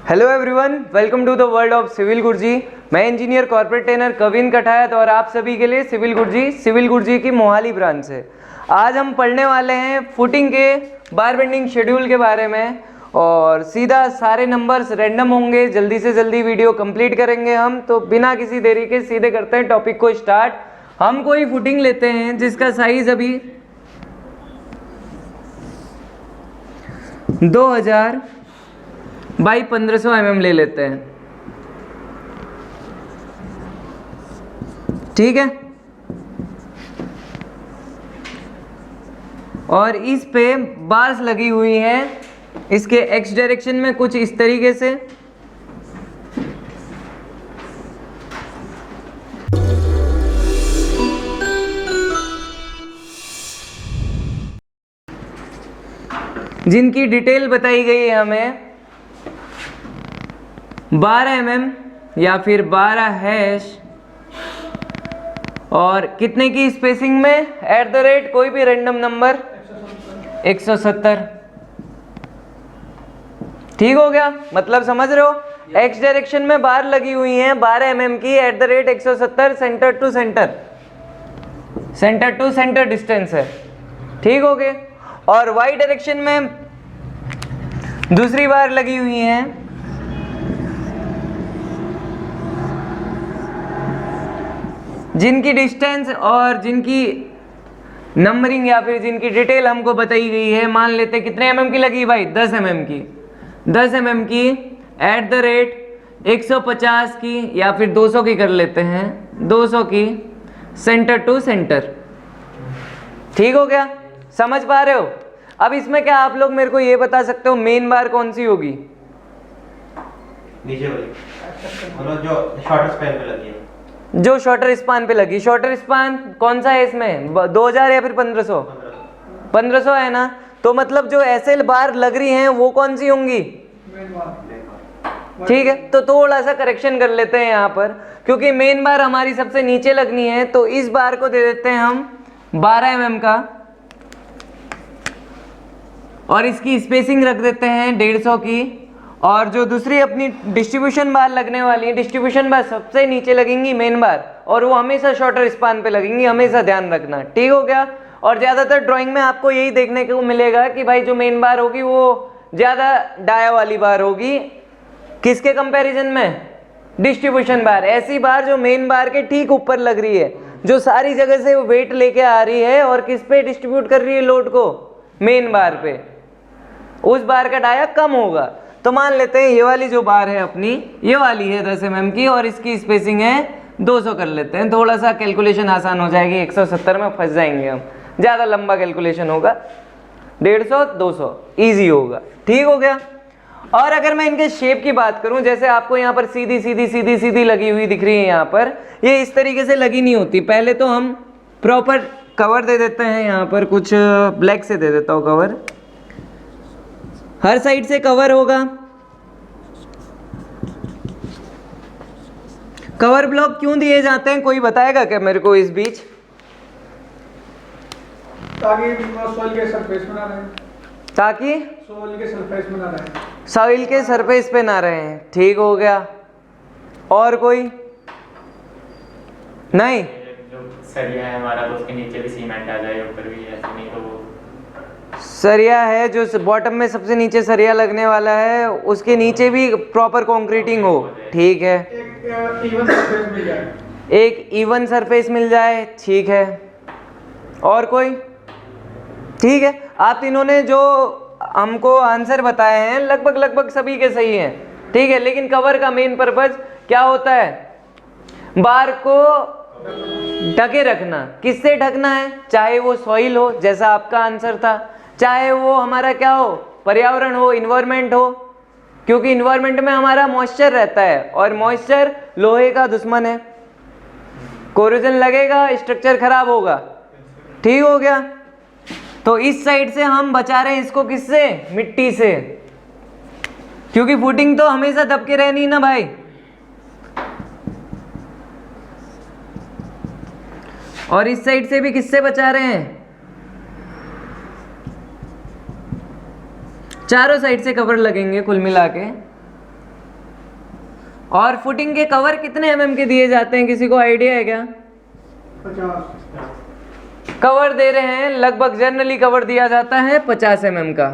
Hello everyone, welcome to the world of civil Guruji. मैं engineer corporate trainer Kavin Kathayat और आप सभी के लिए सिविल गुरुजी की मोहाली ब्रांच से आज हम पढ़ने वाले हैं फुटिंग के बार बेंडिंग शेड्यूल के बारे में और सीधा सारे नंबर्स रैंडम होंगे। जल्दी से जल्दी वीडियो कंप्लीट करेंगे हम, तो बिना किसी देरी के सीधे करते हैं टॉपिक को स्टार्ट। हम कोई फुटिंग लेते हैं जिसका साइज अभी 2000 बाई 1500 mm ले लेते हैं, ठीक है। और इस पे बार्स लगी हुई हैं इसके एक्स डायरेक्शन में कुछ इस तरीके से। जिनकी डिटेल बताई गई है हमें 12 mm या फिर 12 हैश और कितने की स्पेसिंग में एट द रेट कोई भी रैंडम नंबर 170। ठीक हो गया, मतलब समझ रहे हो। एक्स डायरेक्शन में बार लगी हुई हैं 12 mm की at the rate 170 centre to centre distance है, ठीक हो गए। और वाई डायरेक्शन में दूसरी बार लगी हुई हैं जिनकी डिस्टेंस और जिनकी नंबरिंग या फिर जिनकी डिटेल हमको बताई गई है। मान लेते कितने mm की लगी भाई, 10 mm की, 10 mm की एट द रेट 150 की या फिर 200 की कर लेते हैं, 200 की सेंटर टू सेंटर। ठीक हो गया, समझ पा रहे हो। अब इसमें क्या आप लोग मेरे को ये बता सकते हो मेन बार कौन सी होगी? नीचे वाली, मतलब जो शॉर्टर स्पैन पे लगी है, जो शॉर्टर स्पान पे लगी। शॉर्टर स्पान कौन सा है इसमें, 2000 या फिर 1500? 1500 है ना, तो मतलब जो ऐसे बार लग रही हैं वो कौन सी होंगी? ठीक है, तो थोड़ा सा करेक्शन कर लेते हैं यहाँ पर, क्योंकि मेन बार हमारी सबसे नीचे लगनी है, तो इस बार को दे देते हैं हम 12 mm का और इसकी स्पेसिंग रख देते हैं 150 की। और जो दूसरी अपनी डिस्ट्रीब्यूशन बार लगने वाली है, डिस्ट्रीब्यूशन बार सबसे नीचे लगेंगी मेन बार, और वो हमेशा शॉर्टर स्पान पे लगेंगी, हमेशा ध्यान रखना। ठीक हो गया। और ज़्यादातर ड्राइंग में आपको यही देखने को मिलेगा कि भाई जो मेन बार होगी वो ज़्यादा डाया वाली बार होगी, किसके कंपैरिजन में? डिस्ट्रीब्यूशन बार। ऐसी बार जो मेन बार के ठीक ऊपर लग रही है, जो सारी जगह से वेट लेके आ रही है और किस पे डिस्ट्रीब्यूट कर रही है लोड को? मेन बार पे। उस बार का डाया कम होगा। तो मान लेते हैं ये वाली जो बार है अपनी, ये वाली है 10 mm की और इसकी स्पेसिंग है 200 कर लेते हैं। थोड़ा सा कैलकुलेशन आसान हो जाएगी, 170 में फंस जाएंगे हम, ज़्यादा लंबा कैलकुलेशन होगा। 150 200 ईजी होगा। ठीक हो गया। और अगर मैं इनके शेप की बात करूं, जैसे आपको यहाँ पर सीधी सीधी सीधी सीधी लगी हुई दिख रही है, यहाँ पर ये इस तरीके से लगी नहीं होती। पहले तो हम प्रॉपर कवर दे देते हैं, यहाँ पर कुछ ब्लैक से दे देता हूँ कवर, हर साइड से कवर होगा। कवर ब्लॉक क्यों दिए जाते हैं, कोई बताएगा क्या मेरे को इस बीच? ताकि सॉइल के सरफेस पे ना रहे, ताकि सॉइल के सरफेस पे ना रहे, सॉइल के सरफेस पे ना रहे। ठीक हो गया। और कोई नहीं? जो सरिया है हमारा, तो उसके नीचे भी सीमेंट आ जाए, ऊपर भी, ऐसे नहीं तो वो सरिया है जो बॉटम में सबसे नीचे सरिया लगने वाला है, उसके नीचे भी प्रॉपर कंक्रीटिंग हो। ठीक है, एक इवन सरफेस मिल जाए, एक इवन सरफेस मिल जाए। ठीक है, और कोई? ठीक है, आप तीनों ने जो हमको आंसर बताए हैं लगभग सभी के सही हैं। ठीक है, लेकिन कवर का मेन पर्पज क्या होता है? बार को ढके रखना। किससे ढकना है? चाहे वो सॉइल हो, जैसा आपका आंसर था, चाहे वो हमारा क्या हो, पर्यावरण हो, इन्वायरमेंट हो, क्योंकि इन्वायरमेंट में हमारा मॉइस्चर रहता है और मॉइस्चर लोहे का दुश्मन है। कोरोजन लगेगा, स्ट्रक्चर खराब होगा। ठीक हो गया। तो इस साइड से हम बचा रहे हैं इसको, किससे? मिट्टी से, क्योंकि फुटिंग तो हमेशा दबके रहनी ना भाई। और इस साइड से भी किससे बचा रहे हैं? चारों साइड से कवर लगेंगे कुल मिला के। और फुटिंग के कवर कितने mm के दिए जाते हैं, किसी को आइडिया है क्या? 50। कवर दे रहे हैं लगभग, जनरली कवर दिया जाता है 50 mm का,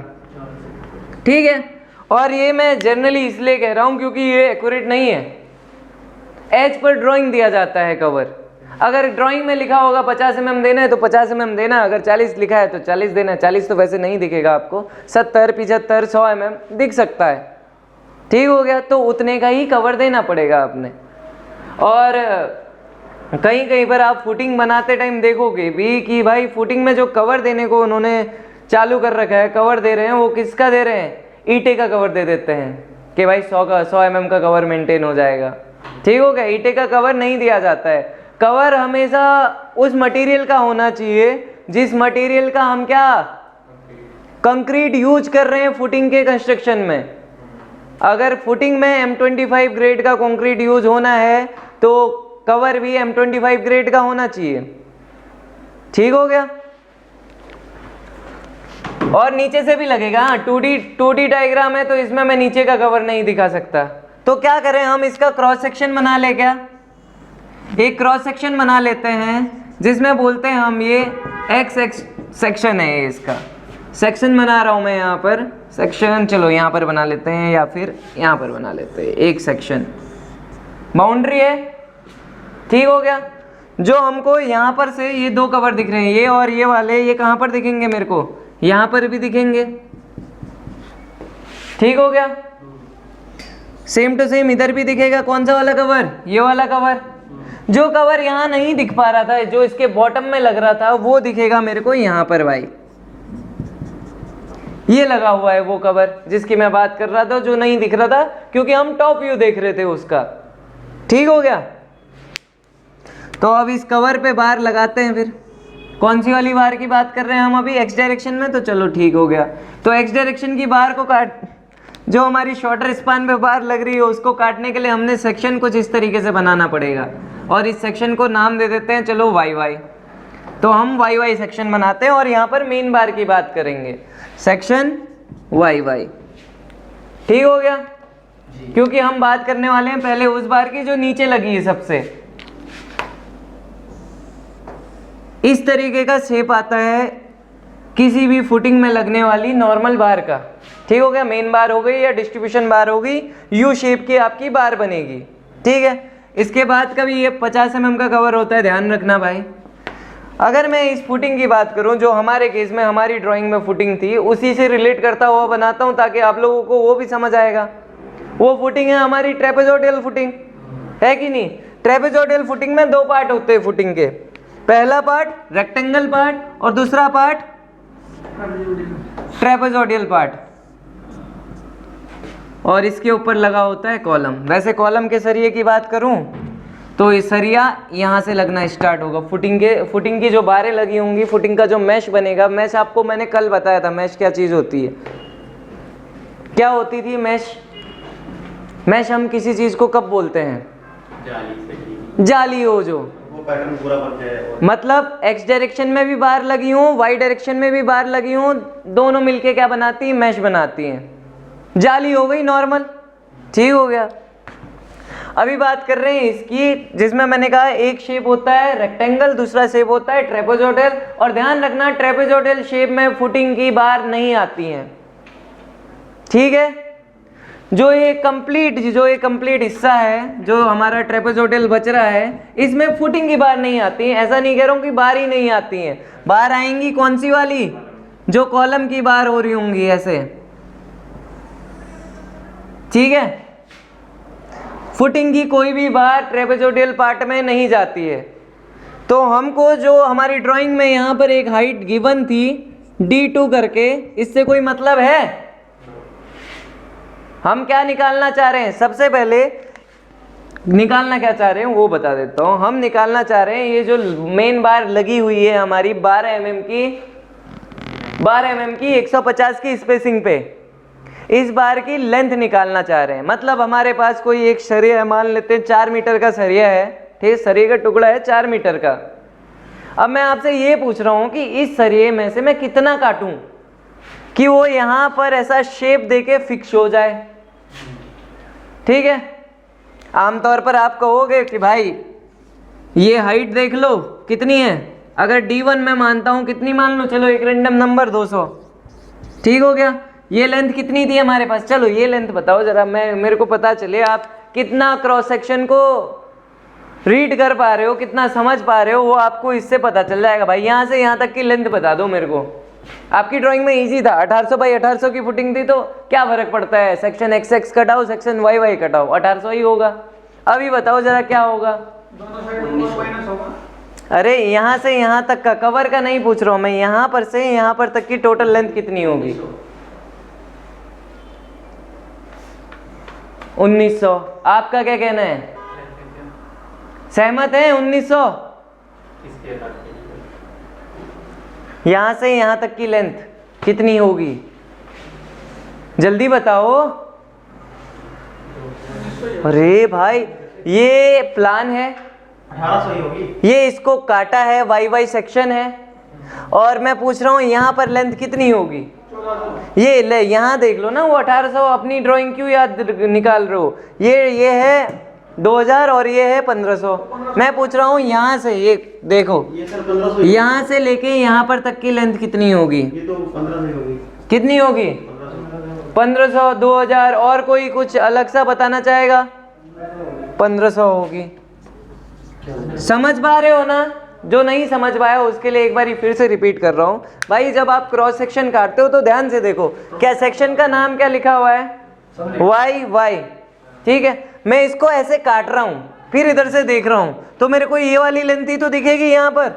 ठीक है। और ये मैं जनरली इसलिए कह रहा हूँ क्योंकि ये एक्यूरेट नहीं है, एज पर ड्राइंग दिया जाता है कवर। अगर ड्राइंग में लिखा होगा 50 mm देना है तो 50 mm देना, अगर 40 लिखा है तो 40 देना। 40 तो वैसे नहीं दिखेगा आपको, 70, 75, 100 mm दिख सकता है, ठीक हो गया। तो उतने का ही कवर देना पड़ेगा आपने। और कहीं कहीं पर आप फुटिंग बनाते टाइम देखोगे भी कि भाई फुटिंग में जो कवर देने को उन्होंने चालू कर रखा है, कवर दे रहे हैं, वो किसका दे रहे हैं? ईंटे का कवर दे देते हैं कि भाई 100 mm का कवर मेंटेन हो जाएगा, ठीक हो गया। ईंटे का कवर नहीं दिया जाता है। कवर हमेशा उस मटेरियल का होना चाहिए जिस मटेरियल का हम क्या कंक्रीट यूज कर रहे हैं फुटिंग के कंस्ट्रक्शन में। अगर फुटिंग में M25 ग्रेड का कंक्रीट यूज होना है तो कवर भी M25 ग्रेड का होना चाहिए, ठीक हो गया। और नीचे से भी लगेगा, 2D डायग्राम है तो इसमें मैं नीचे का कवर नहीं दिखा सकता। तो क्या करें, हम इसका क्रॉस सेक्शन बना ले क्या? एक क्रॉस सेक्शन बना लेते हैं जिसमें बोलते हैं हम ये एक्स सेक्शन है, ये इसका सेक्शन बना रहा हूं मैं यहाँ पर सेक्शन। चलो यहाँ पर बना लेते हैं या फिर यहाँ पर बना लेते हैं, एक सेक्शन बाउंड्री है, ठीक हो गया। जो हमको यहाँ पर से ये दो कवर दिख रहे हैं, ये और ये वाले, ये कहाँ पर दिखेंगे मेरे को? यहाँ पर भी दिखेंगे, ठीक हो गया। सेम टू सेम इधर भी दिखेगा। कौन सा वाला कवर? ये वाला कवर। जो कवर यहाँ नहीं दिख पा रहा था, जो इसके बॉटम में लग रहा था, वो दिखेगा मेरे को यहाँ पर भाई। ये लगा हुआ है वो कवर जिसकी मैं बात कर रहा था, जो नहीं दिख रहा था क्योंकि हम टॉप व्यू देख रहे थे उसका, ठीक हो गया। तो अब इस कवर पे बार लगाते हैं। फिर कौन सी वाली बार की बात कर रहे हैं हम अभी? एक्स डायरेक्शन में। तो चलो ठीक हो गया। तो एक्स डायरेक्शन की बार को काट, जो हमारी शॉर्टर स्पान पे बार लग रही है उसको काटने के लिए हमने सेक्शन कुछ इस तरीके से बनाना पड़ेगा। और इस सेक्शन को नाम दे देते हैं चलो YY। तो हम YY सेक्शन बनाते हैं और यहाँ पर मेन बार की बात करेंगे, सेक्शन YY, ठीक हो गया। क्योंकि हम बात करने वाले हैं पहले उस बार की जो नीचे लगी है सबसे। इस तरीके का शेप आता है किसी भी फुटिंग में लगने वाली नॉर्मल बार का, ठीक हो गया। मेन बार हो गई या डिस्ट्रीब्यूशन बार हो गई, यू शेप की आपकी बार बनेगी, ठीक है। इसके बाद का भी ये 50 mm का कवर होता है, ध्यान रखना भाई। अगर मैं इस फुटिंग की बात करूं जो हमारे केस में हमारी ड्राइंग में फुटिंग थी, उसी से रिलेट करता हुआ बनाता हूं ताकि आप लोगों को वो भी समझ आएगा। वो फुटिंग है हमारी ट्रेपेजोइडल फुटिंग, है कि नहीं? ट्रेपेजोइडल फुटिंग में दो पार्ट होते हैं फुटिंग के। पहला पार्ट रेक्टेंगल पार्ट और दूसरा पार्ट ट्रेपेजोइडल पार्ट। और इसके ऊपर लगा होता है कॉलम। वैसे कॉलम के सरिये की बात करूं तो ये सरिया यहाँ से लगना स्टार्ट होगा। फुटिंग की जो बारें लगी होंगी, फुटिंग का जो मैश बनेगा, मैश आपको मैंने कल बताया था मैश क्या चीज़ होती है। क्या होती थी मैश? मैश हम किसी चीज़ को कब बोलते हैं? जाली हो जो वो पैटर्न पूरा बन जाए। मतलब एक्स डायरेक्शन में भी बार लगी हूँ, वाई डायरेक्शन में भी बार लगी हूँ, दोनों मिलके क्या बनाती हैं? मैश बनाती हैं। जाली हो गई नॉर्मल, ठीक हो गया। अभी बात कर रहे हैं इसकी, जिसमें मैंने कहा एक शेप होता है रेक्टेंगल, दूसरा शेप होता है ट्रेपेजोइडल। और ध्यान रखना ट्रेपेजोइडल शेप में फुटिंग की बार नहीं आती हैं, ठीक है। जो ये कंप्लीट हिस्सा है जो हमारा ट्रेपेजोइडल बच रहा है, इसमें फुटिंग की बार नहीं आती है। ऐसा नहीं कह रहा हूँ कि बार ही नहीं आती हैं, बार आएंगी। कौन सी वाली? जो कॉलम की बार हो रही होंगी ऐसे, ठीक है। फुटिंग की कोई भी बार ट्रेपेजोइडल पार्ट में नहीं जाती है। तो हमको जो हमारी ड्राइंग में यहाँ पर एक हाइट गिवन थी D2 करके, इससे कोई मतलब है? हम क्या निकालना चाह रहे हैं? सबसे पहले निकालना क्या चाह रहे हैं वो बता देता हूँ। हम निकालना चाह रहे हैं ये जो मेन बार लगी हुई है हमारी 12 mm की 150 की स्पेसिंग पे, इस बार की लेंथ निकालना चाह रहे हैं। मतलब हमारे पास कोई एक सरिया है, मान लेते हैं 4 मीटर का सरिया है, ठीक, सरिये का टुकड़ा है 4 मीटर का। अब मैं आपसे ये पूछ रहा हूँ कि इस सरिये में से मैं कितना काटूं कि वो यहाँ पर ऐसा शेप देके फिक्स हो जाए, ठीक है। आमतौर पर आप कहोगे कि भाई ये हाइट देख लो कितनी है, अगर D1 मैं मानता हूँ, कितनी मान लो, चलो एक रेंडम नंबर 200, ठीक हो गया। ये लेंथ कितनी थी हमारे पास, चलो ये लेंथ बताओ जरा, मेरे को पता चले आप कितना क्रॉस सेक्शन को रीड कर पा रहे हो, कितना समझ पा रहे हो, वो आपको इससे पता चल जाएगा। भाई यहाँ से यहाँ तक की लेंथ बता दो मेरे को। आपकी ड्राइंग में इजी था, 1800 बाई 1800 की फुटिंग थी, तो क्या फर्क पड़ता है, सेक्शन XX कटाओ, सेक्शन YY कटाओ, 1800 ही होगा। अभी बताओ जरा क्या होगा। दोनों साइड माइनस होगा। अरे यहाँ से यहाँ तक का, कवर का नहीं पूछ रहा हूँ मैं, यहाँ पर से यहाँ पर तक की टोटल लेंथ कितनी होगी? 1900। आपका क्या कहना है, सहमत है 1900? इसके बाद यहाँ से यहाँ तक की लेंथ कितनी होगी, जल्दी बताओ। अरे भाई ये प्लान है, 1800 ही होगी। ये इसको काटा है, YY सेक्शन है, और मैं पूछ रहा हूँ यहाँ पर लेंथ कितनी होगी। ये ले यहाँ देख लो ना, वो 1800, अपनी ड्राइंग क्यों याद निकाल रहे हो, ये है 2000 और ये है 1500। मैं पूछ रहा हूँ यहाँ से, ये देखो, ये सर 1500 यहाँ से लेके यहाँ पर तक की लेंथ कितनी होगी, ये तो 1500 ही होगी। कितनी होगी? 1500, 2000, और कोई कुछ अलग सा बताना चाहेगा? 1500 होगी। समझ पा रहे हो ना? जो नहीं समझ पाया उसके लिए एक बार फिर से रिपीट कर रहा हूँ। भाई जब आप क्रॉस सेक्शन काटते हो तो ध्यान से देखो, क्या सेक्शन का नाम क्या लिखा हुआ है? YY, ठीक है। मैं इसको ऐसे काट रहा हूँ, फिर इधर से देख रहा हूँ, तो मेरे को ये वाली लेंथ ही तो दिखेगी यहाँ पर,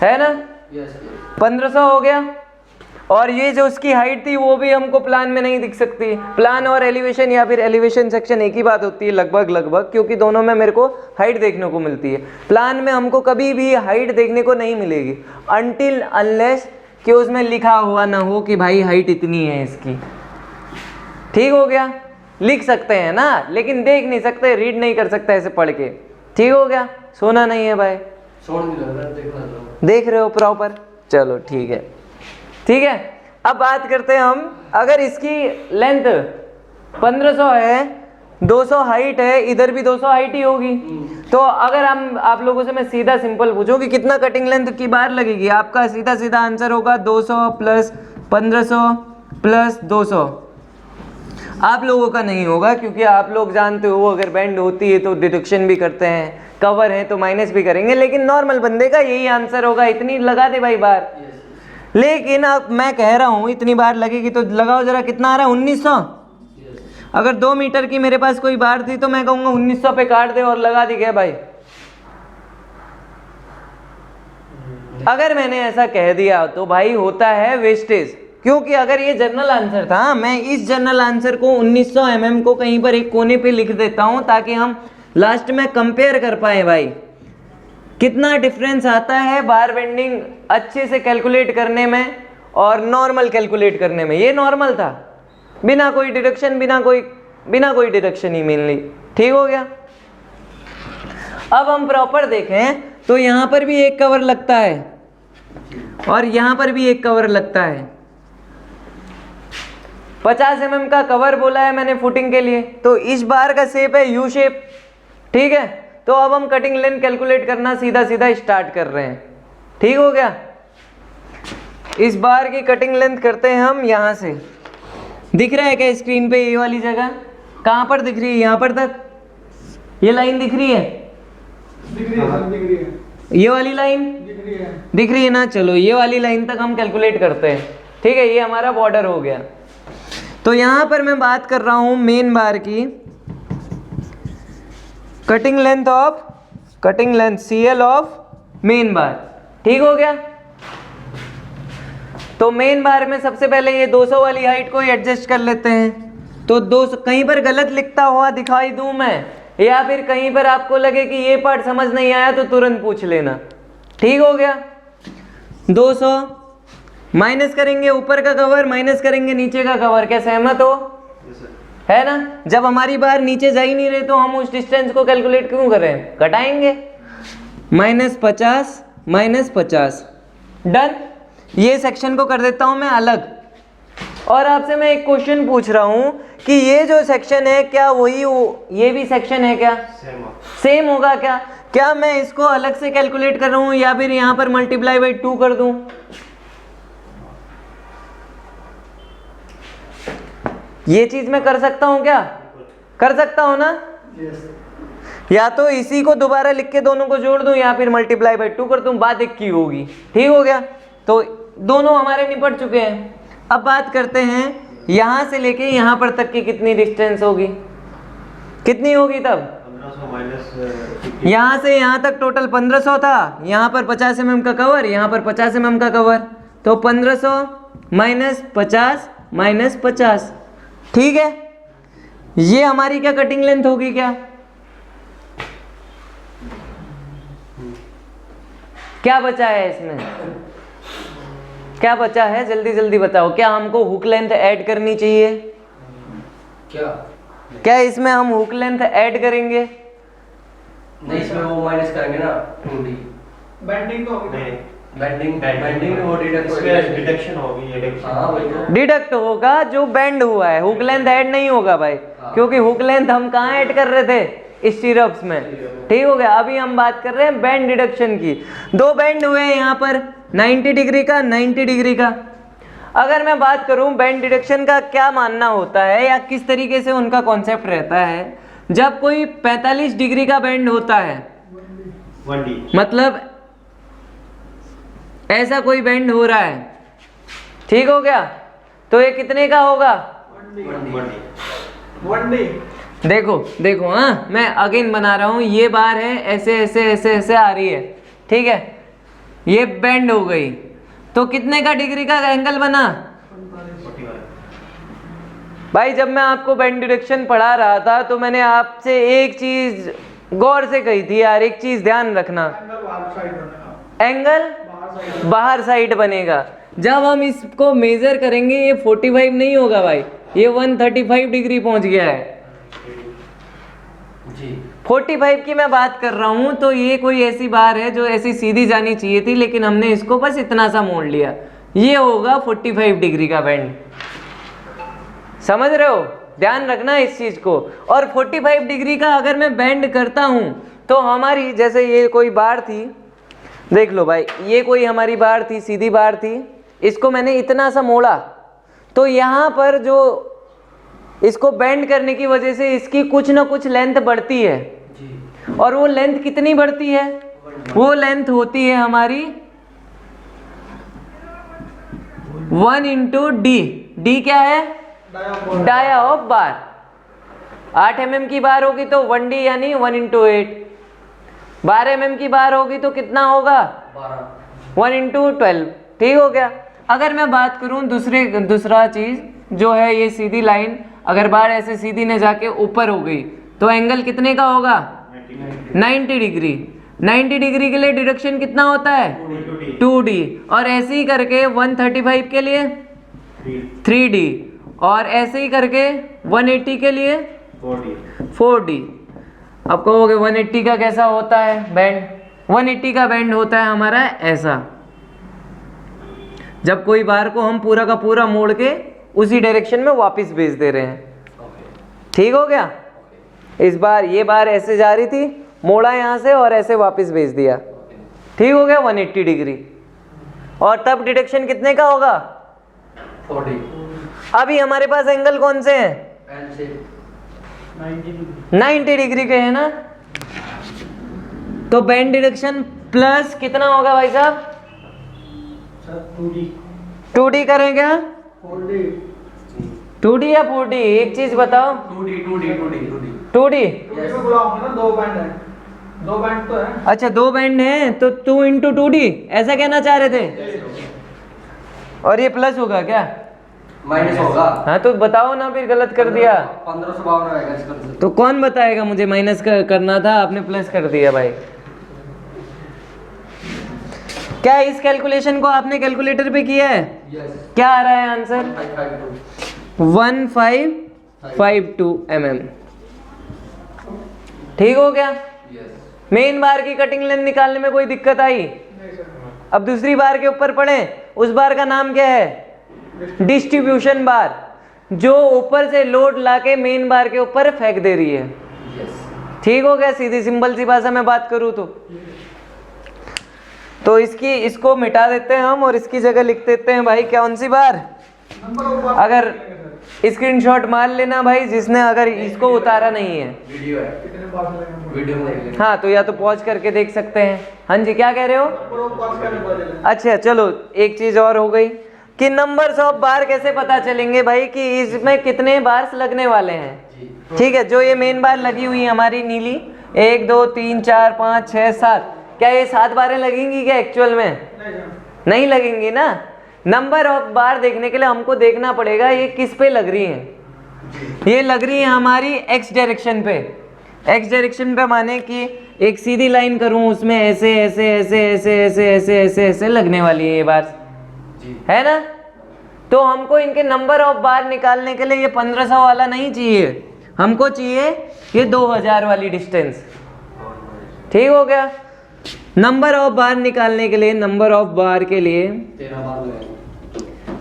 है ना? 1500 हो गया। और ये जो उसकी हाइट थी वो भी हमको प्लान में नहीं दिख सकती। प्लान और एलिवेशन या फिर एलिवेशन सेक्शन एक ही बात होती है लगभग, क्योंकि दोनों में मेरे को हाइट देखने को मिलती है। प्लान में हमको कभी भी हाइट देखने को नहीं मिलेगी अनटिल अनलेस कि उसमें लिखा हुआ ना हो कि भाई हाइट इतनी है इसकी। ठीक हो गया? लिख सकते हैं ना, लेकिन देख नहीं सकते, रीड नहीं कर सकते ऐसे पढ़ के। ठीक हो गया? सोना नहीं है भाई, देख रहे हो प्रॉपर? चलो ठीक है, ठीक है। अब बात करते हैं हम, अगर इसकी लेंथ 1500 है, 200 हाइट है, इधर भी 200 हाइट ही होगी, तो अगर हम आप लोगों से मैं सीधा सिंपल पूछूं कि कितना कटिंग लेंथ की बार लगेगी, आपका सीधा सीधा आंसर होगा 200 प्लस 1500 प्लस 200। आप लोगों का नहीं होगा, क्योंकि आप लोग जानते हो अगर बैंड होती है तो डिडक्शन भी करते हैं, कवर है तो माइनस भी करेंगे, लेकिन नॉर्मल बंदे का यही आंसर होगा, इतनी लगा दे भाई बार। लेकिन अब मैं कह रहा हूँ इतनी बार लगेगी तो लगाओ जरा, कितना आ रहा है? 1900। अगर 2 मीटर की मेरे पास कोई बार थी तो मैं कहूँगा 1900 पे काट दे और लगा दी क्या भाई? अगर मैंने ऐसा कह दिया तो भाई होता है वेस्टेज, क्योंकि अगर ये जनरल आंसर था, मैं इस जनरल आंसर को 1900 mm को कहीं पर एक कोने पे लिख देता हूं ताकि हम लास्ट में कंपेयर कर पाए भाई कितना डिफरेंस आता है बार बेंडिंग अच्छे से कैलकुलेट करने में और नॉर्मल कैलकुलेट करने में। ये नॉर्मल था, बिना कोई डिडक्शन, बिना कोई डिडक्शन ही मेनली। ठीक हो गया? अब हम प्रॉपर देखें तो यहां पर भी एक कवर लगता है और यहां पर भी एक कवर लगता है। 50 mm का कवर बोला है मैंने फुटिंग के लिए, तो इस बार का शेप है यू शेप। ठीक है, तो अब हम कटिंग लेंथ कैलकुलेट करना सीधा सीधा स्टार्ट कर रहे हैं। ठीक हो गया? इस बार की कटिंग लेंथ करते हैं हम यहां से। दिख रहा है क्या स्क्रीन पे ये वाली जगह? कहां पर दिख रही है? यहां पर तक ये लाइन दिख रही है? दिख रही है, दिख रही है, ये वाली लाइन दिख रही है ना? चलो ये वाली लाइन तक हम कैलकुलेट करते हैं। ठीक है, ये हमारा बॉर्डर हो गया। तो यहां पर मैं बात कर रहा हूं मेन बार की cutting length CL of main बार। ठीक हो गया? तो मेन बार में सबसे पहले ये 200 वाली हाइट को एडजस्ट कर लेते हैं। तो 200 कहीं पर गलत लिखता हुआ दिखाई दूं मैं, या फिर कहीं पर आपको लगे कि ये पार्ट समझ नहीं आया तो तुरंत पूछ लेना। ठीक हो गया? 200 माइनस करेंगे ऊपर का कवर, माइनस करेंगे नीचे का कवर। क्या सहमत हो? है ना? जब हमारी बार नीचे जा ही नहीं रहे तो हम उस डिस्टेंस को कैलकुलेट क्यों कर रहे हैं? घटाएंगे। -50 -50 डन। ये सेक्शन को कर देता हूं मैं अलग। और आपसे मैं एक क्वेश्चन पूछ रहा हूँ कि ये जो सेक्शन है क्या वही ये भी सेक्शन है क्या? सेम होगा क्या? क्या मैं इसको अलग से कैलकुलेट कर रहा हूँ या फिर यहाँ पर मल्टीप्लाई बाई 2 कर दूं? ये चीज मैं कर सकता हूँ क्या? कर सकता हूँ ना? या तो इसी को दोबारा लिख के दोनों को जोड़ दूं या फिर मल्टीप्लाई बाई 2 कर दूं, बात एक की होगी। ठीक हो गया? तो दोनों हमारे निपट चुके हैं। अब बात करते हैं यहां से लेके यहां पर तक की कितनी डिस्टेंस होगी, कितनी होगी तब? 1500 माइनस यहां से यहां तक टोटल 1500 था, यहां पर 50 mm का कवर, यहां पर 50 mm का कवर, तो 1500 माइनस 50 माइनस 50। ठीक है, ये हमारी क्या कटिंग लेंथ होगी क्या? क्या बचा है इसमें? क्या बचा है? जल्दी जल्दी बताओ। क्या हमको हुक लेंथ ऐड करनी चाहिए? क्या इसमें हम हुक लेंथ ऐड करेंगे? नहीं, इसमें वो माइनस करेंगे ना 2D। बेंडिंग तो होगी। बेंडिंग में वो डिडक्शन होगी ये। हाँ वही तो। डिडक्ट होगा जो बेंड हुआ है, हुक लेंथ ऐड नहीं होगा भाई, क्योंकि हुक लेंथ हम कहाँ ऐड कर रहे थे? स्टीरअप्स में। ठीक हो गया? अभी हम बात कर रहे हैं बेंड डिडक्शन की। दो बेंड हुए हैं यहाँ पर, 90 डिग्री का, 90 डिग्री का। अगर मैं बात करूं बेंड डिडक्शन का क्या मानना होता है या किस तरीके से उनका कॉन्सेप्ट रहता है, जब कोई 45 डिग्री का बेंड होता है, 1D मतलब ऐसा कोई बेंड हो रहा है, ठीक हो गया, तो ये कितने का होगा? 1D। देखो देखो, हाँ मैं अगेन बना रहा हूं, ये बार है ऐसे ऐसे ऐसे ऐसे आ रही है, ठीक है, ये बेंड हो गई, तो कितने का डिग्री का एंगल बना? 45। भाई जब मैं आपको बेंड डिडक्शन पढ़ा रहा था तो मैंने आपसे एक चीज गौर से कही थी यार, एक चीज ध्यान रखना, एंगल बाहर साइड बनेगा। एंगल बाहर साइड। बाहर साइड बनेगा। जब हम इसको मेजर करेंगे ये 45 नहीं होगा भाई, ये 135 डिग्री पहुंच गया है जी। 45 की मैं बात कर रहा हूं, तो ये कोई ऐसी बार है जो ऐसी सीधी जानी चाहिए थी, लेकिन हमने इसको बस इतना सा मोड़ लिया, ये होगा 45 डिग्री का बेंड। समझ रहे हो? ध्यान रखना इस चीज को। और 45 डिग्री का अगर मैं बेंड करता हूं तो हमारी, जैसे ये कोई बार थी, देख लो भाई, ये कोई हमारी बार थी, सीधी बार थी, इसको मैंने इतना सा मोड़ा, तो यहाँ पर जो इसको बेंड करने की वजह से इसकी कुछ ना कुछ लेंथ बढ़ती है जी। और वो लेंथ कितनी बढ़ती है? वो लेंथ होती है हमारी 1 इंटू डी। डी क्या है? Dia of bar. 8 mm की बार होगी तो 1D यानी 1 इंटू 8। 12 mm की बार होगी तो कितना होगा? 1 इंटू 12। ठीक हो गया? अगर मैं बात करूं दूसरा चीज जो है ये सीधी लाइन, अगर बार ऐसे सीधी ने जाके ऊपर हो गई तो एंगल कितने का होगा? 90 डिग्री। 90 डिग्री के लिए डिडक्शन कितना होता है? 2D। और ऐसे ही करके 135 के लिए 3D, और ऐसे ही करके 180 के लिए 4D। अब कहोगे 180 का कैसा होता है बेंड? 180 का बेंड होता है हमारा ऐसा, जब कोई बार को हम पूरा का पूरा मोड़ के उसी डायरेक्शन में वापस भेज दे रहे हैं। ठीक हो गया? इस बार ये बार ऐसे जा रही थी, मोड़ा यहाँ से और ऐसे वापस भेज दिया। ठीक हो गया? 180 डिग्री। और तब डिडक्शन कितने का होगा? 40। अभी हमारे पास एंगल कौन से हैं? 90 डिग्री के है ना, तो बेंड डिडक्शन प्लस कितना होगा भाई साहब? 2D करें क्या? 2D या 4D? एक चीज बताओ। 2D। इसमें बुलाऊंगा ना, दो बैंड है, दो बैंड तो है। अच्छा, दो बैंड हैं तो 2 इंटू 2D ऐसा कहना चाह रहे थे? और ये प्लस होगा क्या? माइनस होगा। हाँ तो बताओ ना, फिर गलत कर दिया 1552 आएगा इसका। तो कौन बताएगा? मुझे माइनस करना था, आपने प्लस कर दिया भाई। क्या इस कैलकुलेशन को आपने कैलकुलेटर पे किया है? यस। क्या आ रहा है आंसर? 1552 mm। ठीक हो गया? यस। मेन बार की कटिंग लेंथ निकालने में कोई दिक्कत आई? नहीं सर। अब दूसरी बार के ऊपर पढ़े, उस बार का नाम क्या है? डिस्ट्रीब्यूशन बार, जो ऊपर से लोड लाके मेन बार के ऊपर फेंक दे रही है। ठीक हो गया, सीधी सिंपल सी भाषा में बात करूँ तो इसको मिटा देते हैं हम और इसकी जगह लिख देते हैं भाई कौन सी बार। नंबर ऑफ बार अगर स्क्रीनशॉट मार लेना भाई जिसने अगर इसको उतारा नहीं है। वीडियो है, कितने बार लगेगा? वीडियो में देख लेना। हाँ तो या तो पॉज करके देख सकते हैं। हाँ जी क्या कह रहे हो? नंबर ऑफ बार का नंबर ले लेना। अच्छा चलो एक चीज और हो गई कि नंबर्स ऑफ बार कैसे पता चलेंगे भाई कि इसमें कितने बार्स लगने वाले हैं। ठीक है, जो ये मेन बार लगी हुई है हमारी नीली 1 2 3 4 5 6 7, क्या ये 7 बारें लगेंगी क्या एक्चुअल में? नहीं जाना। नहीं लगेंगी ना। नंबर ऑफ बार देखने के लिए हमको देखना पड़ेगा ये किस पे लग रही हैं। ये लग रही है हमारी एक्स डायरेक्शन पे। एक्स डायरेक्शन पे माने कि एक सीधी लाइन करूं उसमें ऐसे ऐसे ऐसे ऐसे ऐसे ऐसे ऐसे ऐसे लगने वाली है ये बार, है ना। तो हमको इनके नंबर ऑफ बार निकालने के लिए ये 1500 वाला नहीं चाहिए, हमको चाहिए ये 2000 वाली डिस्टेंस। ठीक हो गया। नंबर ऑफ बार निकालने के लिए, नंबर ऑफ बार के लिए 13 बार लगेगा।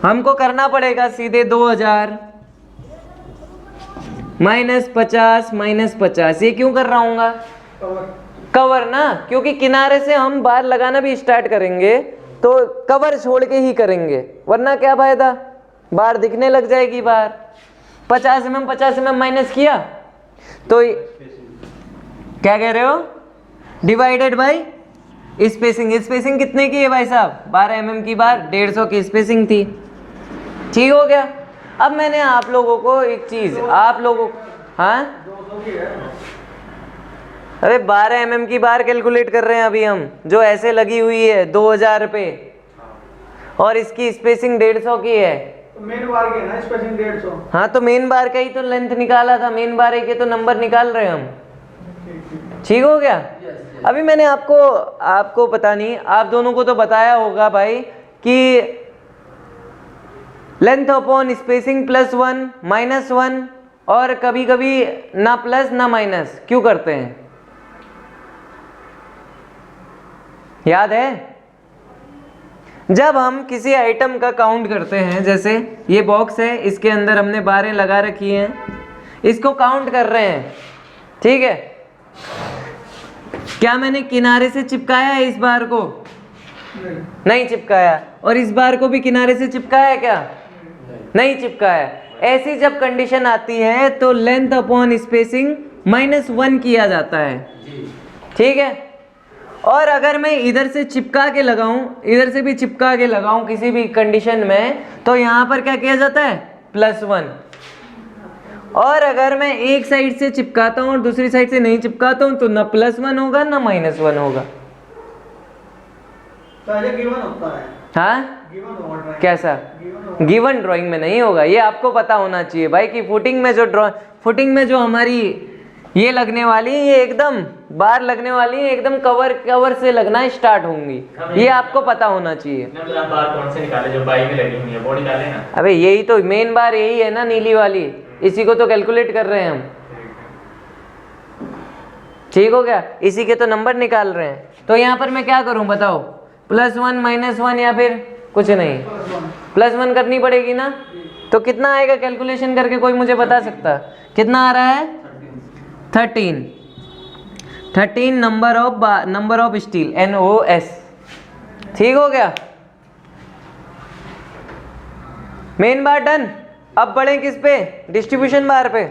हमको करना पड़ेगा सीधे 2000 -50 -50। ये क्यों कर रहा हूँ? कवर। कवर ना, क्योंकि किनारे से हम बार लगाना भी स्टार्ट करेंगे तो कवर छोड़ के ही करेंगे, वरना क्या फायदा, बार दिखने लग जाएगी बार। 50 mm 50 mm माइनस किया तो क्या कह रहे हो? Divided by spacing. स्पेसिंग कितने की है भाई साहब? 12 mm की बार, 150 की स्पेसिंग थी। ठीक हो गया। अब मैंने आप लोगों को एक चीज, आप लोगों, हाँ 200 की है। अरे 12 mm की बार कैलकुलेट कर रहे हैं अभी हम, जो ऐसे लगी हुई है 2000 पे, और इसकी स्पेसिंग 150 की है। तो मेन बार के ना स्पेसिंग 150। हाँ तो मेन बार का ही तो लेंथ निकाला था, मेन बार के तो नंबर निकाल रहे हैं हम। ठीक हो गया। अभी मैंने आपको पता नहीं, आप दोनों को तो बताया होगा भाई कि लेंथ अपॉन स्पेसिंग +1 -1, और कभी कभी ना प्लस ना माइनस क्यों करते हैं, याद है? जब हम किसी आइटम का काउंट करते हैं, जैसे ये बॉक्स है, इसके अंदर हमने बारें लगा रखी हैं, इसको काउंट कर रहे हैं। ठीक है, क्या मैंने किनारे से चिपकाया है इस बार को? नहीं चिपकाया। और इस बार को भी किनारे से चिपकाया क्या? नहीं चिपकाया। ऐसी जब कंडीशन आती है तो लेंथ अपॉन स्पेसिंग -1 किया जाता है। ठीक है। और अगर मैं इधर से चिपका के लगाऊं, इधर से भी चिपका के लगाऊं किसी भी कंडीशन में, तो यहाँ पर क्या किया जाता है? +1। और अगर मैं एक साइड से चिपकाता हूँ और दूसरी साइड से नहीं चिपकाता हूँ तो ना +1 होगा ना -1 होगा। तो ये गिवन होता है। हाँ गिवन होगा। कैसा? गिवन ड्राइंग में नहीं होगा, ये आपको पता होना चाहिए भाई कि फुटिंग में जो हमारी ये लगने वाली, ये एकदम बार लगने वाली है, एकदम कवर से लगना स्टार्ट होंगी, ये आपको पता होना चाहिए। बार कौन से निकाले? जो बाई में लगी हुई है वो निकाले ना। अबे यही तो मेन बार यही है ना, नीली वाली, इसी को तो कैलकुलेट कर रहे हैं हम। ठीक हो गया, इसी के तो नंबर निकाल रहे हैं। तो यहाँ पर मैं क्या करूँ बताओ? +1 -1 या फिर कुछ नहीं? +1 करनी पड़ेगी ना। तो कितना आएगा कैलकुलेशन करके कोई मुझे बता सकता? कितना आ रहा है? 13 नंबर ऑफ स्टील NOS। ठीक हो गया। मेन बार डन। अब बढ़े किस पे? डिस्ट्रीब्यूशन बार पे।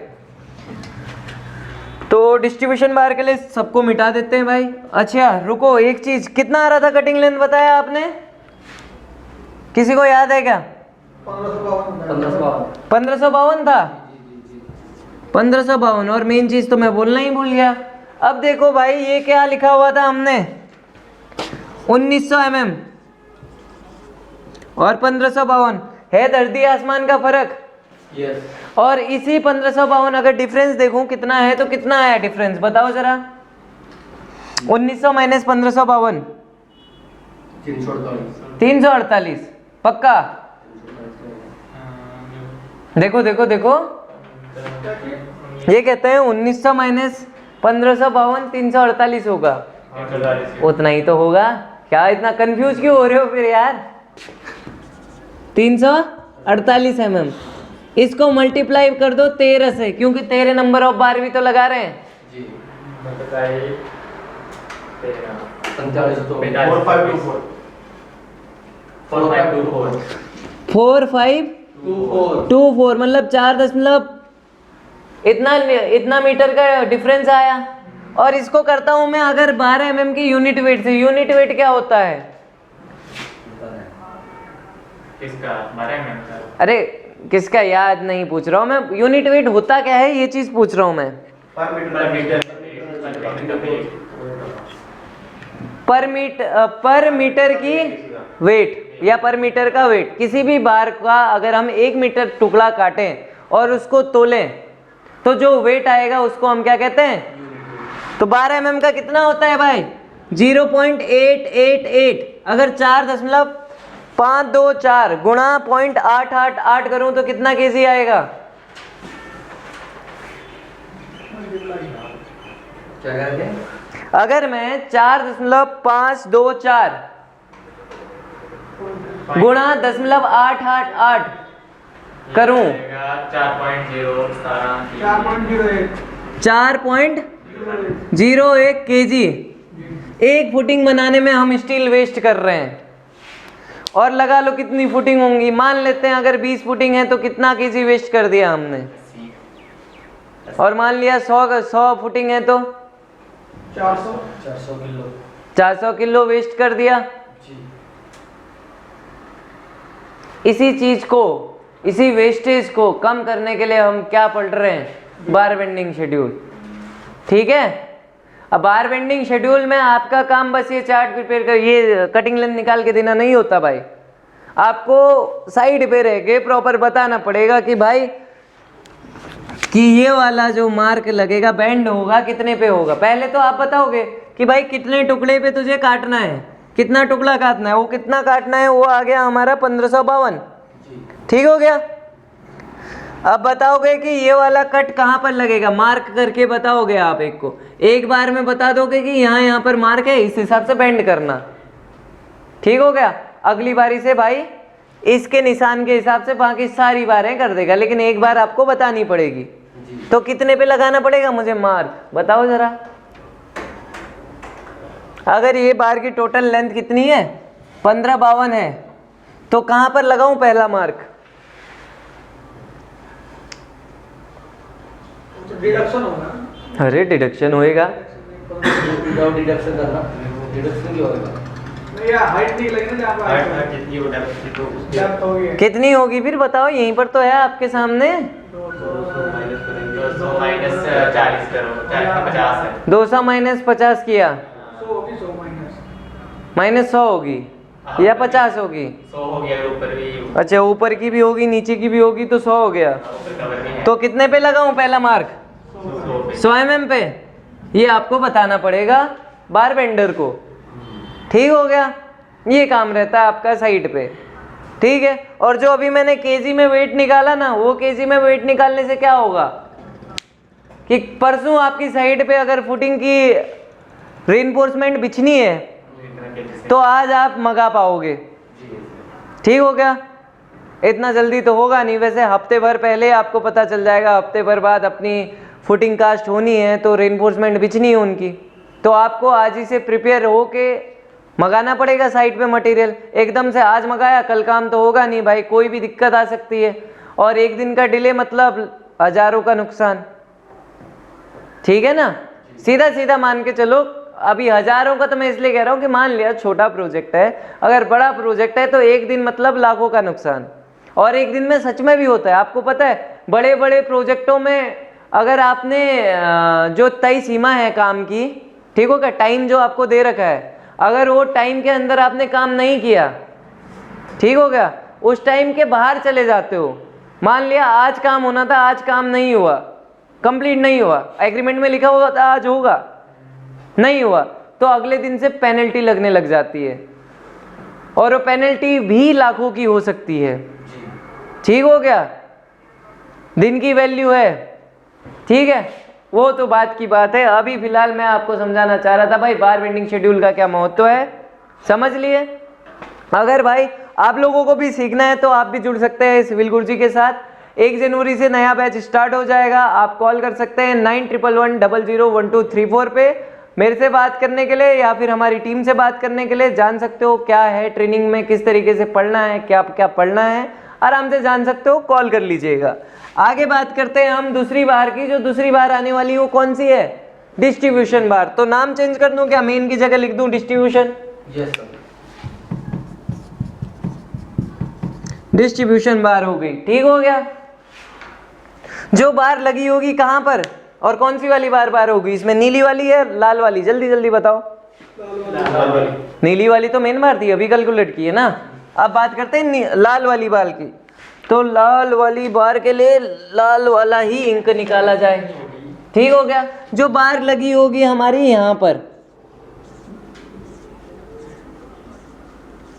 तो डिस्ट्रीब्यूशन बार के लिए सबको मिटा देते हैं भाई। अच्छा रुको, एक चीज, कितना आ रहा था कटिंग लेंथ बताया आपने? किसी को याद है क्या? 1552 था। 1552। और मेन चीज तो मैं बोलना ही भूल गया। अब देखो भाई, ये क्या लिखा हुआ था हमने? 1900 mm और 1552 है धरती आसमान का फर्क। यस। और इसी 1552 अगर डिफरेंस देखूं कितना है तो कितना आया डिफरेंस बताओ जरा? 1900 - 1552 348। पक्का? देखो देखो देखो, ये कहते हैं 1900 - 1552 348 होगा। उतना ही तो होगा। क्या इतना कंफ्यूज क्यों हो रहे हो फिर यार? 348 48 mm। इसको मल्टीप्लाई कर दो 13 से, क्योंकि 13 नंबर ऑफ बार भी तो लगा रहे हैं। जी मल्टीप्लाई 45 तो 4524 4524 4524 मतलब 4 इतना मीटर का डिफरेंस आया। और इसको करता हूं मैं अगर 12 mm की यूनिट वेट से। यूनिट वेट क्या होता है? इसका 12 mm का। अरे किसका याद नहीं पूछ रहा हूँ मैं, यूनिट वेट होता क्या है ये चीज पूछ रहा हूँ मैं। पर मीटर की वेट या पर मीटर का वेट। किसी भी बार का अगर हम 1 मीटर टुकड़ा काटें और उसको तोलें तो जो वेट आएगा उसको हम क्या कहते हैं? तो 12 mm का कितना होता है भाई? 0.888। अगर 4.524 गुणा 0.888 करूं तो कितना केजी आएगा? क्या करके? अगर मैं 4.524 गुणा 0.888 करूं 4.08 4.01 केजी। एक फुटिंग बनाने में हम स्टील वेस्ट कर रहे हैं। और लगा लो कितनी फुटिंग होंगी, मान लेते हैं अगर 20 फुटिंग है तो कितना केजी वेस्ट कर दिया हमने। और मान लिया 100 फुटिंग है तो 400 किलो। 400 किलो वेस्ट कर दिया। जी इसी चीज को, इसी वेस्टेज को कम करने के लिए हम क्या पढ़ रहे हैं? बार बेंडिंग शेड्यूल। ठीक है। अब बार बेंडिंग शेड्यूल में आपका काम बस ये चार्ट प्रिपेयर कर, ये कटिंग लेंथ निकाल के देना नहीं होता भाई। आपको साइड पे रह के प्रॉपर बताना पड़ेगा कि भाई कि ये वाला जो मार्क लगेगा बेंड होगा कितने पे होगा। पहले तो आप बताओगे कि भाई कितने टुकड़े पे तुझे काटना है, कितना टुकड़ा काटना है, वो कितना काटना है, वो आ गया हमारा 1552। ठीक हो गया। अब बताओगे कि ये वाला कट कहाँ पर लगेगा, मार्क करके बताओगे आप। एक बार में बता दोगे कि यहाँ पर मार्क है, इस हिसाब से बेंड करना। ठीक हो गया। अगली बारी से भाई इसके निशान के हिसाब से बाकी सारी बारें कर देगा, लेकिन एक बार आपको बतानी पड़ेगी। तो कितने पे लगाना पड़ेगा मुझे मार्क, बताओ जरा। अगर ये बार की टोटल लेंथ कितनी है? 1552 है, तो कहाँ पर लगाऊं पहला मार्क? डिडक्शन होगा। अरे डिडक्शन होएगा। विदाउट डिडक्शन करना, डिडक्शन क्यों होगा? नहीं यार हाइट नहीं लगेगी ना, आप हाइट जितनी हो डेप्थ तो उसके डेप्थ होगी। कितनी होगी फिर बताओ, यहीं पर तो है आपके सामने। 200 माइनस 40 करो, 50 है। 200 माइनस 50 किया, 100 होगी, 100 माइनस -100 होगी या 50 होगी? 100 हो गया, ऊपर भी अच्छा ऊपर की भी होगी नीचे की भी होगी, तो 100 हो गया। ऊपर कवर भी है। तो कितने पे लगाऊं पहला मार्क? 100 पे। 100 mm पे। ये आपको बताना पड़ेगा बार बेंडर को। ठीक हो गया। ये काम रहता है आपका साइड पे। ठीक है। और जो अभी मैंने केजी में वेट निकाला ना, वो केजी में वेट निकालने से क्या होगा कि परसों आपकी साइड पे अगर फुटिंग की रीइंफोर्समेंट बिछनी है तो आज आप मंगा पाओगे। ठीक हो गया। इतना जल्दी तो होगा नहीं, वैसे हफ्ते भर पहले आपको पता चल जाएगा, हफ्ते भर बाद अपनी फुटिंग कास्ट होनी है तो रीइंफोर्समेंट बिछनी है उनकी, तो आपको आज ही से प्रिपेयर हो के मंगाना पड़ेगा साइट पे मटेरियल। एकदम से आज मंगाया कल काम तो होगा नहीं भाई, कोई भी दिक्कत आ सकती है। और एक दिन का डिले मतलब हजारों का नुकसान। ठीक है ना। सीधा सीधा मान के चलो। अभी हजारों का तो मैं इसलिए कह रहा हूँ कि मान लिया छोटा प्रोजेक्ट है, अगर बड़ा प्रोजेक्ट है तो एक दिन मतलब लाखों का नुकसान। और एक दिन में सच में भी होता है। आपको पता है बड़े बड़े प्रोजेक्टों में अगर आपने जो तय सीमा है काम की, ठीक होगा, टाइम जो आपको दे रखा है, अगर वो टाइम के अंदर आपने काम नहीं किया, ठीक हो गया, उस टाइम के बाहर चले जाते हो, मान लिया आज काम होना था, आज काम नहीं हुआ, कंप्लीट नहीं हुआ, एग्रीमेंट में लिखा हुआ था आज होगा, नहीं हुआ, तो अगले दिन से पेनल्टी लगने लग जाती है। और वो पेनल्टी भी लाखों की हो सकती है। ठीक हो गया। दिन की वैल्यू है। ठीक है। वो तो बात की बात है। अभी फिलहाल मैं आपको समझाना चाह रहा था भाई बार बेंडिंग शेड्यूल का क्या महत्व है, समझ लिए। अगर भाई आप लोगों को भी सीखना है तो आप भी जुड़ सकते हैं सिविल गुरुजी के साथ। 1 जनवरी से नया बैच स्टार्ट हो जाएगा। आप कॉल कर सकते हैं 9111001234 पे मेरे से बात करने के लिए या फिर हमारी टीम से बात करने के लिए। जान सकते हो क्या है ट्रेनिंग में, किस तरीके से पढ़ना है, क्या क्या पढ़ना है, आराम से जान सकते हो, कॉल कर लीजिएगा। आगे बात करते हैं हम दूसरी बार की। जो दूसरी बार आने वाली है वो कौन सी है? डिस्ट्रीब्यूशन बार। तो नाम चेंज कर दूं क्या? मेन की जगह लिख दूं डिस्ट्रीब्यूशन? Yes sir. डिस्ट्रीब्यूशन बार हो गई। ठीक हो गया। जो बार लगी होगी कहां पर और कौन सी वाली बार होगी इसमें? नीली वाली है लाल वाली? जल्दी जल्दी बताओ। नीली वाली तो मेन बार थी, अभी कैलकुलेट की है ना। अब बात करते हैं लाल वाली बार की। तो लाल वाली बार के लिए लाल वाला ही इंक निकाला जाए। ठीक हो गया। जो बार लगी होगी हमारी यहां पर,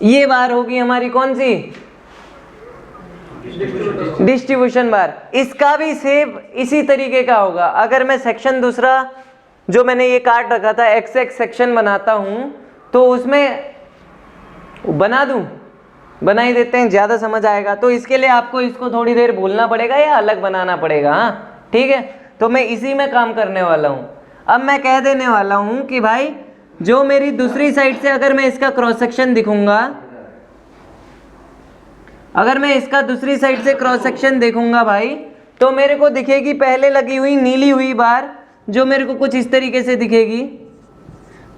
ये बार होगी हमारी कौन सी? डिस्ट्रीब्यूशन बार। इसका भी सेम इसी तरीके का होगा। अगर मैं सेक्शन दूसरा जो मैंने ये काट रखा था एक्स एक्स सेक्शन बनाता हूं तो उसमें बना दूं, बना ही देते हैं, ज़्यादा समझ आएगा। तो इसके लिए आपको इसको थोड़ी देर बोलना पड़ेगा या अलग बनाना पड़ेगा। हाँ ठीक है। तो मैं इसी में काम करने वाला हूँ। अब मैं कह देने वाला हूँ कि भाई जो मेरी दूसरी साइड से अगर मैं इसका क्रॉस सेक्शन दिखूंगा, अगर मैं इसका दूसरी साइड से क्रॉस सेक्शन देखूंगा भाई, तो मेरे को दिखेगी पहले लगी हुई नीली हुई बार जो मेरे को कुछ इस तरीके से दिखेगी,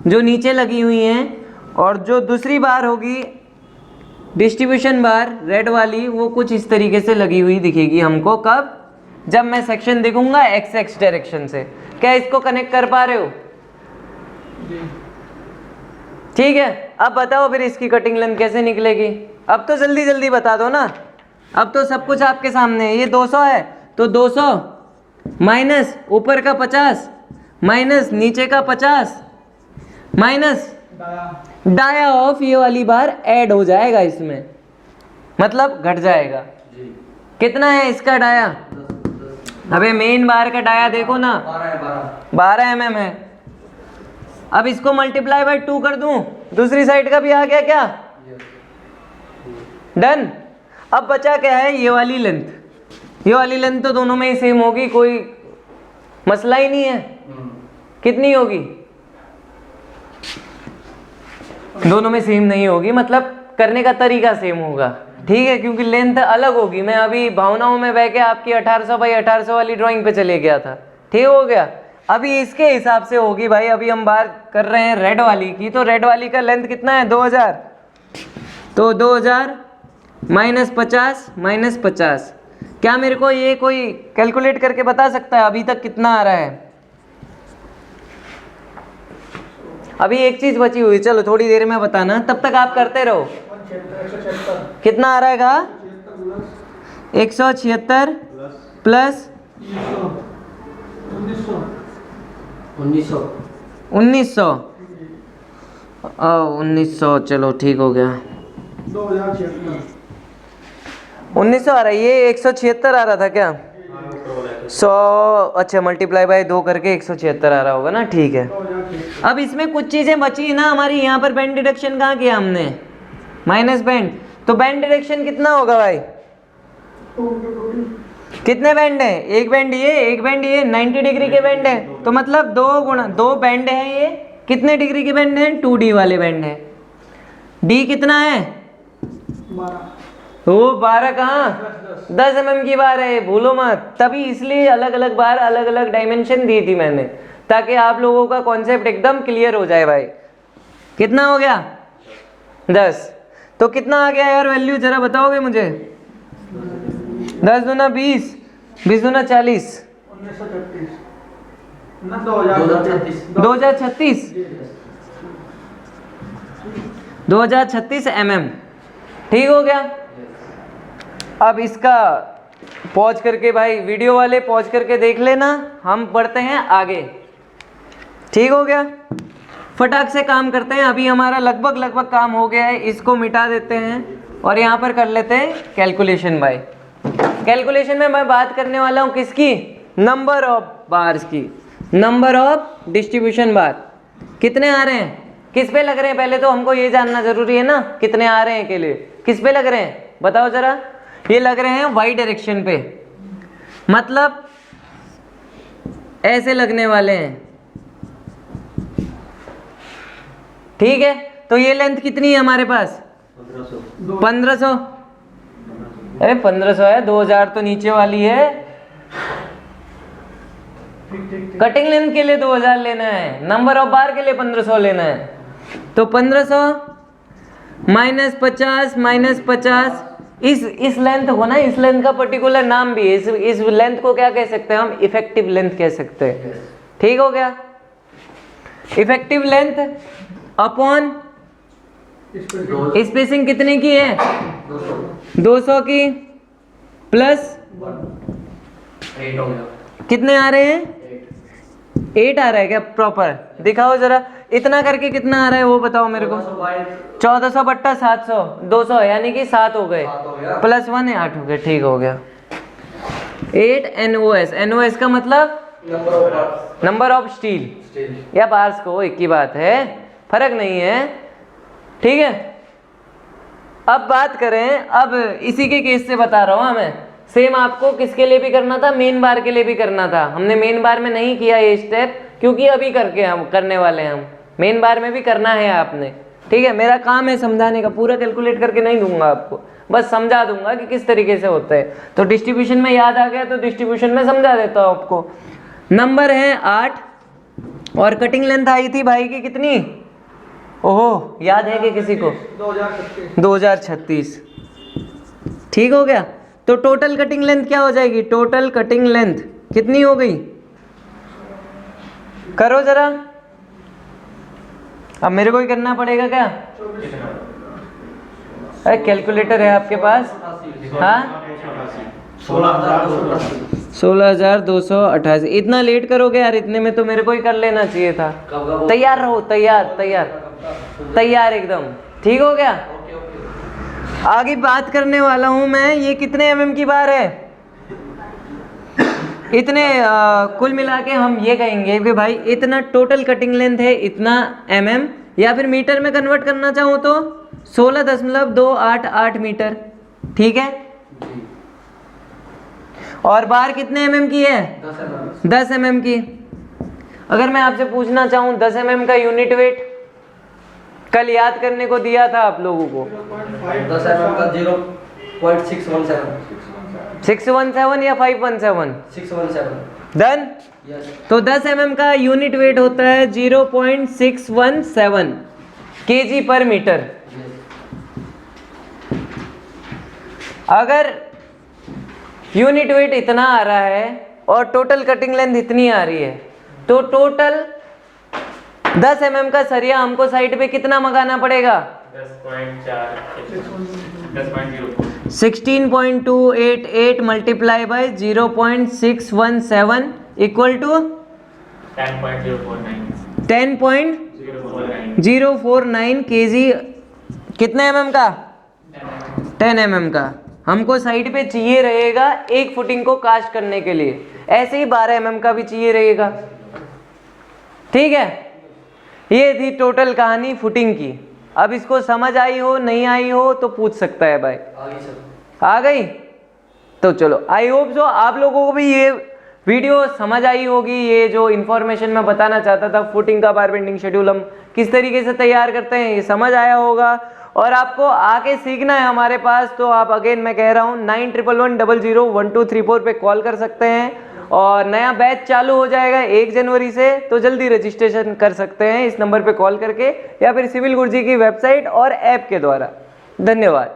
जो नीचे लगी हुई हैं। और जो दूसरी बार होगी डिस्ट्रीब्यूशन बार रेड वाली, वो कुछ इस तरीके से लगी हुई दिखेगी हमको। कब? जब मैं सेक्शन देखूंगा एक्स एक्स डायरेक्शन से। क्या इसको कनेक्ट कर पा रहे हो? ठीक है। अब बताओ फिर इसकी कटिंग लेंथ कैसे निकलेगी? अब तो जल्दी जल्दी बता दो ना। अब तो सब कुछ आपके सामने है। ये 200 है तो 200 माइनस ऊपर का 50 माइनस नीचे का 50 माइनस डाया ऑफ ये वाली बार ऐड हो जाएगा इसमें, मतलब घट जाएगा। कितना है इसका डाया? अबे मेन बार का डाया देखो ना, 12 mm है। अब इसको मल्टीप्लाई बाय 2 कर दूं, दूसरी साइड का भी आ गया क्या? डन। अब बचा क्या है? ये वाली लेंथ। ये वाली लेंथ तो दोनों में ही सेम होगी, कोई मसला ही नहीं है। कितनी होगी? दोनों में सेम नहीं होगी, मतलब करने का तरीका सेम होगा। ठीक है, क्योंकि लेंथ अलग होगी। मैं अभी भावनाओं में बह के आपकी 1800 बाई 1800 वाली ड्राइंग पे चले गया था। ठीक हो गया। अभी इसके हिसाब से होगी भाई। अभी हम बात कर रहे हैं रेड वाली की, तो रेड वाली का लेंथ कितना है? 2000। तो 2000 माइनस 50 माइनस 50। क्या मेरे को ये कोई कैलकुलेट करके बता सकता है अभी तक कितना आ रहा है? अभी एक चीज बची हुई, चलो थोड़ी देर में बताना, तब तक आप करते रहो। कितना आ रहा है? कहा 176 प्लस 1900। चलो ठीक हो गया। 1900 आ रहा है। ये 176 आ रहा था क्या? 100 अच्छा मल्टीप्लाई बाय 2 करके 176 आ रहा होगा ना। ठीक है। अब इसमें कुछ चीज़ें बची ना हमारी। यहाँ पर बैंड डिडक्शन कहाँ किया हमने? Minus band. तो बैंड डिडक्शन कितना होगा भाई? कितने बैंड है? एक बैंड ये, एक बैंड ये, 90 डिग्री के बैंड है। तो मतलब 2 बैंड है। ये कितने डिग्री के बैंड है? 2D वाले बैंड है। D कितना है? 12। वो 12 कहाँ? 10 mm की बार है, भूलो मत। तभी इसलिए अलग अलग बार अलग अलग डायमेंशन दी थी मैंने, ताकि आप लोगों का कॉन्सेप्ट एकदम क्लियर हो जाए भाई। कितना हो गया? 10। तो कितना आ गया यार वैल्यू, जरा बताओगे मुझे? 10 दूना 20, 20 दूना 40, 2036 mm। ठीक हो गया। अब इसका पॉज करके भाई, वीडियो वाले पॉज करके देख लेना, हम बढ़ते हैं आगे। ठीक हो गया। फटाक से काम करते हैं। अभी हमारा लगभग काम हो गया है। इसको मिटा देते हैं और यहाँ पर कर लेते हैं कैलकुलेशन भाई। कैलकुलेशन में मैं बात करने वाला हूँ किसकी? नंबर ऑफ बार्स की, नंबर ऑफ डिस्ट्रीब्यूशन बार। कितने आ रहे हैं? किस पे लग रहे हैं पहले तो हमको ये जानना जरूरी है ना, कितने आ रहे हैं अकेले, किस पे लग रहे हैं बताओ जरा। ये लग रहे हैं वाई डायरेक्शन पे, मतलब ऐसे लगने वाले हैं, ठीक है। तो ये लेंथ कितनी है हमारे पास 1500। अरे 1500 है, 2000 तो नीचे वाली है। कटिंग लेंथ के लिए 2000 लेना है, नंबर ऑफ बार के लिए 1500 लेना है। तो 1500 माइनस 50 इस लेंथ को ना, इस लेंथ का पर्टिकुलर नाम भी है, इस लेंथ को क्या कह सकते हैं हम, इफेक्टिव लेंथ कह सकते हैं। ठीक हो गया, इफेक्टिव लेंथ अपॉन स्पेसिंग कितने की है 200 की, प्लस 8 हो गया। कितने आ रहे हैं 8 आ रहा है क्या प्रॉपर, दिखाओ जरा। इतना करके कितना आ रहा है वो बताओ मेरे को। 1400 बट्टा 700, 200 यानी कि 7 हो गए, प्लस 1 है 8 हो गए, ठीक हो गया। 8 NOS, NOS का मतलब नंबर ऑफ स्टील या बार्स को एक ही बात है, फर्क नहीं है, ठीक है। अब बात करें, अब इसी के केस से बता रहा हूं हमें, सेम आपको किसके लिए भी करना था, मेन बार के लिए भी करना था। हमने मेन बार में नहीं किया ये स्टेप, क्योंकि अभी करके हम करने वाले हैं, हम मेन बार में भी करना है आपने, ठीक है। मेरा काम है समझाने का, पूरा कैलकुलेट करके नहीं दूंगा आपको, बस समझा दूंगा कि किस तरीके से होता है। तो डिस्ट्रीब्यूशन में याद आ गया तो डिस्ट्रीब्यूशन में समझा देता हूँ आपको। नंबर है 8 और कटिंग लेंथ आई थी भाई की कितनी, ओहो याद है कि किसी को 2036, ठीक हो गया। तो टोटल कटिंग लेंथ क्या हो जाएगी, टोटल कटिंग लेंथ कितनी हो गई, करो जरा। अब मेरे को ही करना पड़ेगा क्या, अरे कैलकुलेटर है आपके पास, हाँ 16,288। इतना लेट करोगे यार, इतने में तो मेरे को ही कर लेना चाहिए था। तैयार रहो, तैयार एकदम, ठीक हो गया। आगे बात करने वाला हूं मैं, ये कितने mm की बार है, इतने कुल मिला के हम ये कहेंगे कि भाई इतना टोटल कटिंग लेंथ है, इतना mm, या फिर मीटर में कन्वर्ट करना चाहूँ तो 16.288 मीटर, ठीक है। और बार कितने mm की है 10 mm की। अगर मैं आपसे पूछना चाहूँ 10 mm का यूनिट वेट, कल याद करने को दिया था आप लोगों को, 10 mm का 0.617 617 या 517 617 डन। तो 10 mm का यूनिट वेट होता है 0.617 kg पर मीटर। अगर यूनिट वेट इतना आ रहा है और टोटल कटिंग लेंथ इतनी आ रही है, तो टोटल 10 mm का सरिया हमको साइड पे कितना मंगाना पड़ेगा 16.288 multiply by 0.617 equal to 10.049 kg। कितने mm का 10 mm का हमको साइड पे चाहिए रहेगा एक फुटिंग को कास्ट करने के लिए, ऐसे ही 12 mm का भी चाहिए रहेगा, ठीक है। ये थी टोटल कहानी फुटिंग की। अब इसको समझ आई हो नहीं आई हो तो पूछ सकता है भाई, आ गई तो चलो। आई होप सो आप लोगों को भी ये वीडियो समझ आई होगी। ये जो इन्फॉर्मेशन मैं बताना चाहता था, फुटिंग का बार बेंडिंग शेड्यूल हम किस तरीके से तैयार करते हैं, ये समझ आया होगा। और आपको आके सीखना है हमारे पास, तो आप अगेन मैं कह रहा हूँ 9111001234 पे कॉल कर सकते हैं। और नया बैच चालू हो जाएगा 1 जनवरी से, तो जल्दी रजिस्ट्रेशन कर सकते हैं इस नंबर पे कॉल करके, या फिर सिविल गुरुजी की वेबसाइट और ऐप के द्वारा। धन्यवाद।